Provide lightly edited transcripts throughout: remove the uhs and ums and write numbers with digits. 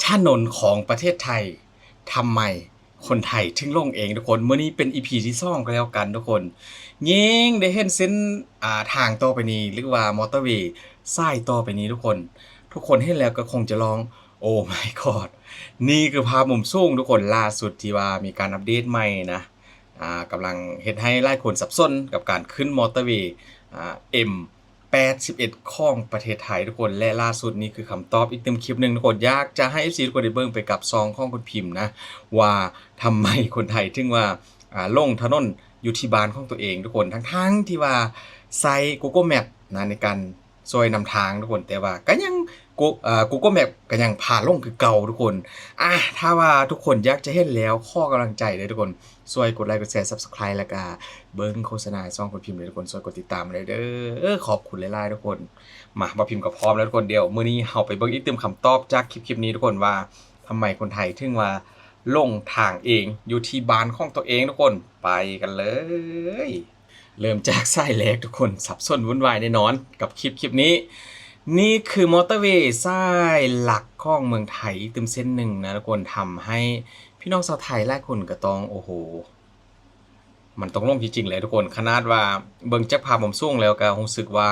ถนนของประเทศไทยทำไมคนไทยถึงลงเองทุกคนเมื่อนี้เป็น EP ที่2ก็แล้วกันทุกคนยิ่งได้เห็นเส้นทางต่อไปนี้หรือว่ามอเตอร์เวย์สายต่อไปนี้ทุกคนเห็นแล้วก็คงจะลองโอ้ my god นี่คือภาพมุมสูงทุกคนล่าสุดที่ว่ามีการอัปเดตใหม่นะกำลังเฮ็ดให้หลายคนสับสนกับการขึ้นมอเตอร์เวย์M81ของประเทศไทยทุกคนและล่าสุดนี่คือคำตอบอีกเต็มคลิปหนึ่งทุกคนอยากจะให้ FC ทุกคนได้เบิ่งไปกับซองของคุณพิมพ์นะว่าทำไมคนไทยถึงว่าลงถนนอยู่ที่บ้านของตัวเองทุกคนทั้งที่ว่าใส่ Google Map นะในการช่วยนำทางทุกคนแต่ว่าก็ยังGoogle Map ก็ยังพาลงคือเก่าทุกคนถ้าว่าทุกคนอยากจะเห็นแล้วข้อกำลังใจเลยทุกคนช่วยกดไลค์กดแชร์ Subscribe แล้วก็เบิ่งโฆษณาช่องคุณพิมพ์เลยทุกคนช่วยกดติดตามเลยเด้อขอบคุณหลายๆทุกคนมาบ่พิมพ์ก็พร้อมแล้วทุกคนเดี๋ยวมื้อนี้เฮาไปเบิ่งอีกเติมคำตอบจากคลิปนี้ทุกคนว่าทำไมคนไทยถึงว่าลงทางเองอยู่ที่บ้านของตัวเองทุกคนไปกันเลยเริ่มจากสายแรกทุกคนสับสนวุ่นวายแน่นอนกับคลิปนี้นี่คือมอเตอร์เวย์สายหลักของเมืองไทยตึมเส้นหนึ่งนะทุกคนทำให้พี่น้องชาวไทยหลายคนก็ต้องโอ้โหมันต้องลงจริงๆเลยทุกคนขนาดว่าเบิ่งจากภาพมุมสูงแล้วก็รู้สึกว่า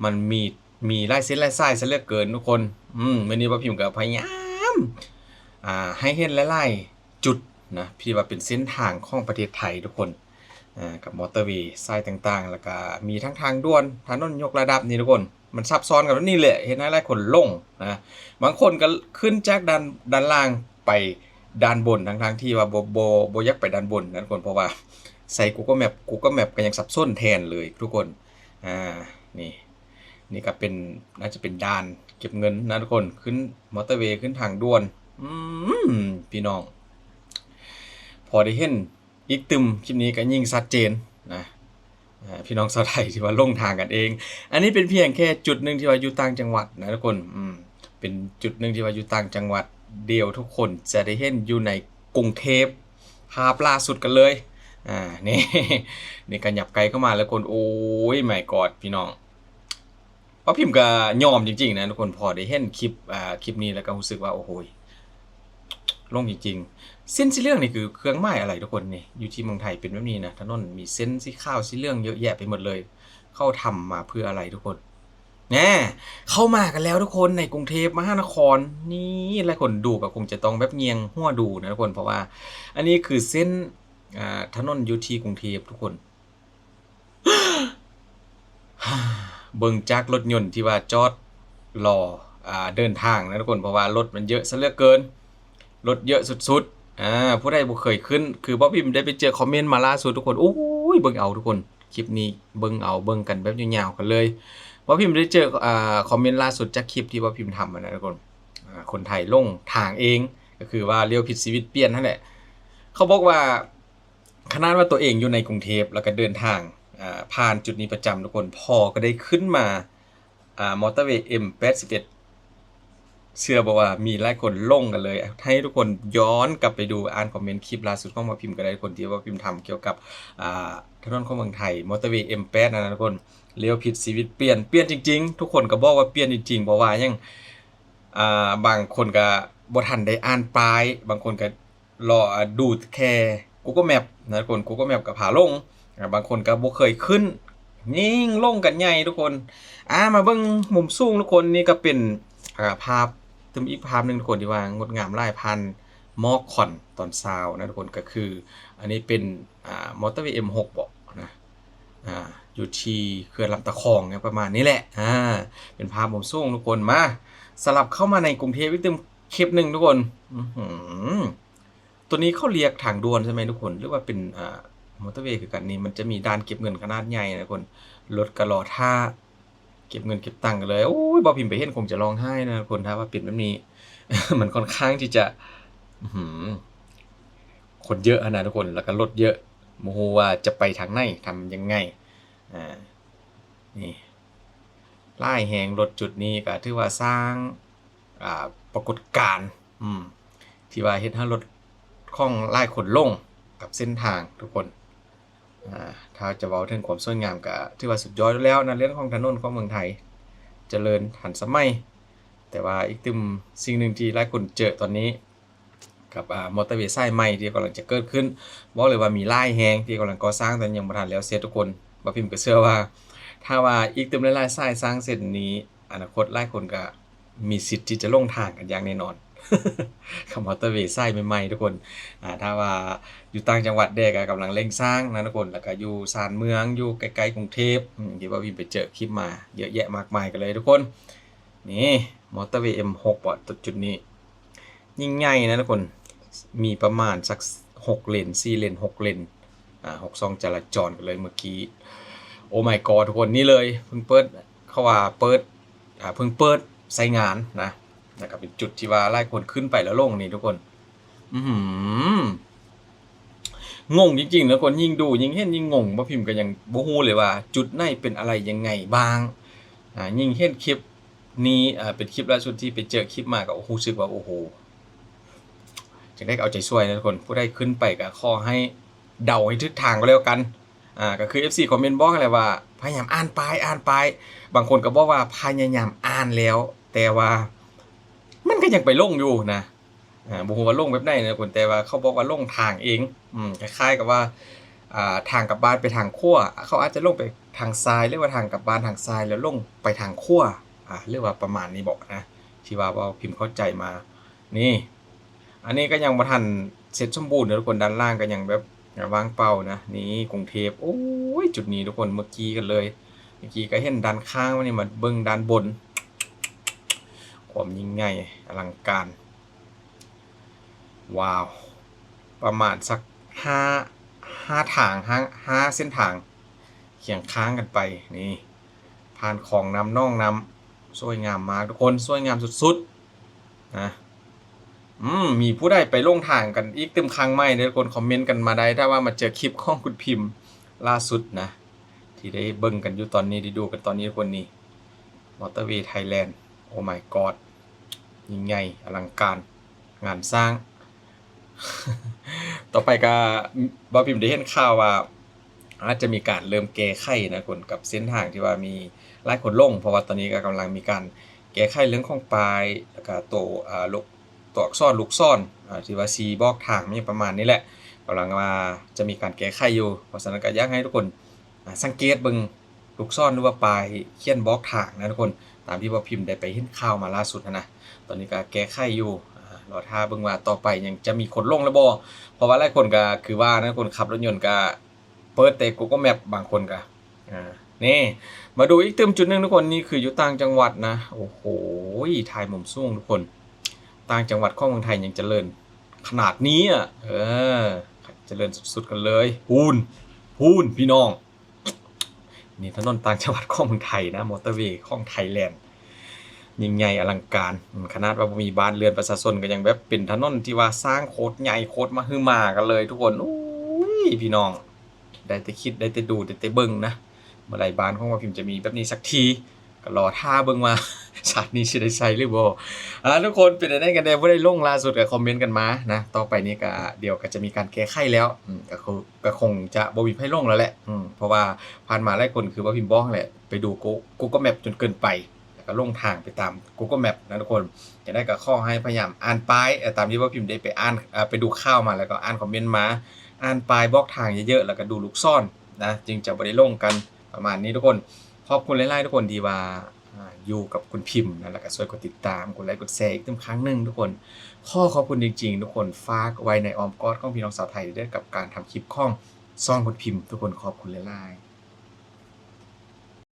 มันมีหลายเส้นหลายสายซะเหลือเกินทุกคนวันนี้บ่พิมพ์ก็พยายามให้เห็นหลายๆจุดนะพี่ว่าเป็นเส้นทางของประเทศไทยทุกคนกับมอเตอร์เวย์สายต่างๆแล้วก็มีทั้งทางด่วนถนนยกระดับนี่ทุกคนมันซับซ้อนกันนี่แหละเห็นหลายคนลงนะบางคนก็ขึ้นจากด้านล่างไปด้านบนทั้งที่ว่าบ่อยากไปด้านบนนะทุกคนเพราะว่าใส่ Google Map ก็ยังสับสนแทนเลยทุกคนนี่นี่ก็เป็นน่าจะเป็นด่านเก็บเงินนะทุกคนขึ้นมอเตอร์เวย์ขึ้นทางด่วนพี่น้องพอได้เห็นอีกตึมคลิปนี้ก็ยิ่งชัดเจนนะพี่น้องชาวไทยที่ว่าลงทางกันเองอันนี้เป็นเพียงแค่จุดหนึ่งที่ว่าอยู่ต่างจังหวัดนะทุกคนเป็นจุดหนึ่งที่ว่าอยู่ต่างจังหวัดเดียวทุกคนจะได้เห็นอยู่ในกรุงเทพภาพล่าสุดกันเลยนี่กันหยับไกลเข้ามาแล้วคนโอ้ยไม่กอดพี่น้องเพราะพิมพ์ก็ยอมจริงๆนะทุกคนพอได้เห็นคลิปนี้แล้วก็รู้สึกว่าโอ้โหลงจริงๆเส้นสีเหลืองนี่คือเครื่องหมายอะไรทุกคนนี่อยู่ที่เมืองไทยเป็นแบบนี้นะถนนมีเส้นสีขาวสีเหลืองเยอะแยะไปหมดเลยเข้าทำมาเพื่ออะไรทุกคนแน่เข้ามากันแล้วทุกคนในกรุงเทพมหานครนี่หลายคนดูก็คงจะต้องแบบเงียงหัวดูนะทุกคนเพราะว่าอันนี้คือเส้นถนนอยู่ที่กรุงเทพทุกคน เบิ่งจากรถยนต์ที่ว่าจอดรอเดินทางนะทุกคนเพราะว่ารถมันเยอะซะเหลือเกินรถเยอะสุดๆผู้ใดบ่เคยขึ้นคือบ่พิมพ์ได้ไปเจอคอมเมนต์มาล่าสุดทุกคนโอ้ยเบิ่งเอาทุกคนคลิปนี้เบิ่งเอาเบิ่งกันแบบยาวๆกันเลยบ่พิมพ์ได้เจอคอมเมนต์ล่าสุดจากคลิปที่บ่พิมพ์ทำนะทุกคนคนไทยลงทางเองก็คือว่าเลี้ยวผิดชีวิตเปลี่ยนนั่นแหละเขาบอกว่าขนาดว่าตัวเองอยู่ในกรุงเทพแล้วก็เดินทางผ่านจุดนี้ประจำทุกคนพอก็ได้ขึ้นมามอเตอร์เวย์ M81 เชื่อบอกว่ามีหลายคนลงกันเลยให้ทุกคนย้อนกลับไปดูอ่านคอมเมนต์คลิปล่าสุดของมาพิมพ์ก็ได้คนที่ว่าพิมพ์ทำเกี่ยวกับถนนของเมืองไทยมอเตอร์เวย์ M8 นะทุกคนเลี้ยวผิดชีวิตเปลี่ยนจริงๆทุกคนก็บอกว่าเปลี่ยนจริงๆเพราะว่ายังบางคนก็บ่ทันได้อ่านป้ายบางคนก็รอดูแค่ Google Map นะทุกคน Google Map ก็พาลงบางคนก็บ่เคยขึ้นยิ่งลงกันใหญ่ทุกคนมาเบิ่งมุมสูงทุกคนนี่ก็เป็นภาพตึมอีกภาพหนึ่งทุกคนที่ว่างดงามหลายพันหมอกควันตอนเช้านะทุกคนก็คืออันนี้เป็นมอเตอร์เวย์ M6 บอกนะอยู่ที่เขื่อนลำตะคองเนี่ยประมาณนี้แหละเป็นภาพมุมสูงทุกคนมาสลับเข้ามาในกรุงเทพอีกตึมคลิปหนึ่งทุกคนตัวนี้เขาเรียกทางด่วนใช่ไหมทุกคนหรือว่าเป็นมอเตอร์เวย์คือกันนี่มันจะมีด่านเก็บเงินขนาดใหญ่นะคนรถกระรอท่าเก็บเงินเก็บตังค์กันเลยโอ้ยบอพิมพ์ไปเห็นคงจะร้องไห้นะคนถ้าว่าปิดแบบนี้ มันค่อนข้างที่จะคนเยอะนะทุกคนแล้วก็รถเยอะโมโหว่าจะไปทางไหนทำยังไงนี่ไล่แหงรถจุดนี้ก็ถือว่าสร้างปรากฏการณ์ที่ว่าเฮ็ดให้รถของไล่คนลงกับเส้นทางทุกคนถ้าจะเว้าถึงความสวยงามก็ถือว่าสุดยอดแล้วนะเรื่องของถนนของเมืองไทยเจริญทันสมัย แต่ว่าอีกตึมสิ่งหนึ่งที่หลายคนเจอตอนนี้กับมอเตอร์เวย์สายใหม่ที่กำลังจะเกิดขึ้นบอกเลยว่ามีหลายแฮงที่กำลังก่อสร้างตอนยังบ่ทันแล้วเสร็จทุกคนบ่พิมพ์ก็เชื่อว่าถ้าว่าอีกตึมหลายๆสายสร้างเสร็จนี้อนาคตหลายคนก็มีสิทธิ์ที่จะลงทางกันอย่างแน่นอน กับมอเตอร์เวย์สายใหม่ๆทุกคนถ้าว่าอยู่ต่างจังหวัดเด็กกำลังเร่งสร้างนะทุกคนแล้วก็อยู่ชานเมืองอยู่ใกล้ๆกรุงเทพที่ว่าพิมพ์ไปเจอคลิปมาเยอะแยะมากมายกันเลยทุกคนนี่มอเตอร์เวย์ M6 ปอดจุดนี้ยิ่งใหญ่นะทุกคนมีประมาณสัก6เลน4เลน6เลน6ช่องจราจรกันเลยเมื่อกี้โอ้ my god ทุกคนนี่เลยเพิ่งเปิดเขาว่าเปิดเพิ่งเปิดใช้งานนะครับเป็นจุดที่ว่าหลายคนขึ้นไปแล้วลงนี่ทุกคนงงจริงๆนะคนยิ่งดูยิ่งเห็นยิ่งงงว่าพิมพ์ก็ยังบ่ฮู้เลยว่าจุดไหนเป็นอะไรยังไงบ้างยิ่งเห็นคลิปนี้เป็นคลิปล่าสุดที่ไปเจอคลิปมาก็รู้สึกว่าโอ้โหจะได้เอาใจช่วยนะทุกคนผู้ได้ขึ้นไปก็ขอให้เดาให้ทิศทางก็แล้วกันก็คือ FC คอมเมนต์บอกอะไรว่าพยายามอ่านไปบางคนก็บอกว่าพยายามอ่านแล้วแต่ว่ามันก็ยังไปลงอยู่นะบ่ฮู้ว่าลงแบบไหนนะคนแต่ว่าเขาบอกว่าลงทางเองคล้ายๆกับว่าทางกลับบ้านไปทางขั้วเขาอาจจะลงไปทางซ้ายหรือว่าทางกลับบ้านทางซ้ายแล้วลงไปทางขั้วหรือว่าประมาณนี้บอกนะที่ว่าพิมพ์เข้าใจมานี่อันนี้ก็ยังบ่ทันเสร็จสมบูรณ์นะทุกคนด้านล่างก็ยังแบบวางเป้านะนี่กรุงเทพโอ้ยจุดนี้ทุกคนเมื่อกี้กันเลยเมื่อกี้ก็เห็นด้านข้างมันนี่มาเบิ่งด้านบนความยิ่งใหญ่อลังการว้าวประมาณสัก5ทาง5เส้นทางเคียงค้างกันไปนี่ผ่านของน้ำน่องน้ำสวยงามมากทุกคนสวยงามสุดๆนะมีผู้ใดไปลงทางกันอีกตึมครั้งไหมทุกคนคอมเมนต์กันมาได้ถ้าว่ามาเจอคลิปของคุณพิมพ์ล่าสุดนะที่ได้เบิ่งกันอยู่ตอนนี้ได้ดูกันตอนนี้ทุกคนนี่มอเตอร์เวย์ไทยแลนด์โอ้ my god ยิ่งใหญ่อลังการงานสร้าง ต่อไปก็บ่พิมพ์ได้เห็นข่าวว่าอาจจะมีการเริ่มแก้ไขนะคนกับเส้นทางที่ว่ามีหลายคนลงเพราะว่าตอนนี้ก็กำลังมีการแก้ไขเรื่องของปลายแล้วก็ตัวอักษรลูกศรที่ว่า4บอกทางมีประมาณนี้แหละกำลังว่าจะมีการแก้ไขอยู่เพราะฉะนั้นก็อยากให้ทุกคนสังเกตเบิ่งลูกศรหรือว่าปลายเขียนบอกทางนะทุกคนตามที่บ่พิมพ์ได้ไปเห็นข่าวมาล่าสุดนะตอนนี้ก็แก้ไขอยู่รอท่าเบิ่งว่าต่อไปยังจะมีคนลงหรือบ่เพราะว่าหลายคนก็คือว่านะคนขับรถยนต์ก็เปิดแต่ Google Map บางคนก็นี่มาดูอีกตึมจุดนึงทุกคนนี่คืออยู่ต่างจังหวัดนะโอ้โหถ่ายมุมสูงทุกคนต่างจังหวัดของเมืองไทยยังเจริญขนาดนี้เจริญสุดๆกันเลยพูนพี่น้องนี่ถนนต่างจังหวัดของเมืองไทยนะมอเตอร์เวย์ของไทยแลนด์ยิ่งใหญ่อลังการขนาดว่ามีบ้านเรือนประชาชนก็ยังแบบเป็นถนนที่ว่าสร้างโคตรใหญ่โคตรมหึมากันเลยทุกคนพี่น้องได้แต่คิดได้แต่ดูได้แต่เบิ่งนะเมื่อไหร่บ้านของว่าพิมพ์จะมีแบบนี้สักทีก็รอท่าเบิ่งว่าชาตินี้สิได้ใช้หรือบ่ทุกคนเป็นได้กันได้บ่ได้ลงล่าสุดก็คอมเมนต์กันมานะต่อไปนี้ก็เดี๋ยวก็จะมีการแก้ไขแล้วก็คงจะบ่มีให้ลงแล้วแหละเพราะว่าผ่านมาหลายคนคือว่าพิมพ์บอกแหละไปดู Google Map จนเกินไปก็ลงทางไปตาม Google Map นะทุกคนจะได้ก็ข้อให้พยายามอ่านป้ายตามที่ว่าพิมพ์ได้ไปอ่านไปดูข่าวมาแล้วก็อ่านคอมเมนต์มาอ่านป้ายบอกทางเยอะๆแล้วก็ดูลูกศรนะจึงจะบ่ได้ลงกันประมาณนี้ทุกคนขอบคุณหลายๆทุกคนที่ว่าอยู่กับคุณพิมพ์นะแล้วก็ช่วยกดติดตามกดไลค์กดแชร์อีกครั้งนึงทุกคนขอบคุณจริงๆทุกคนฝากไว้ในอ้อมกอดของพี่น้องชาวไทยด้วยกับการทำคลิปของซ่องคุณพิมพ์ทุกคนขอบคุณหลายๆ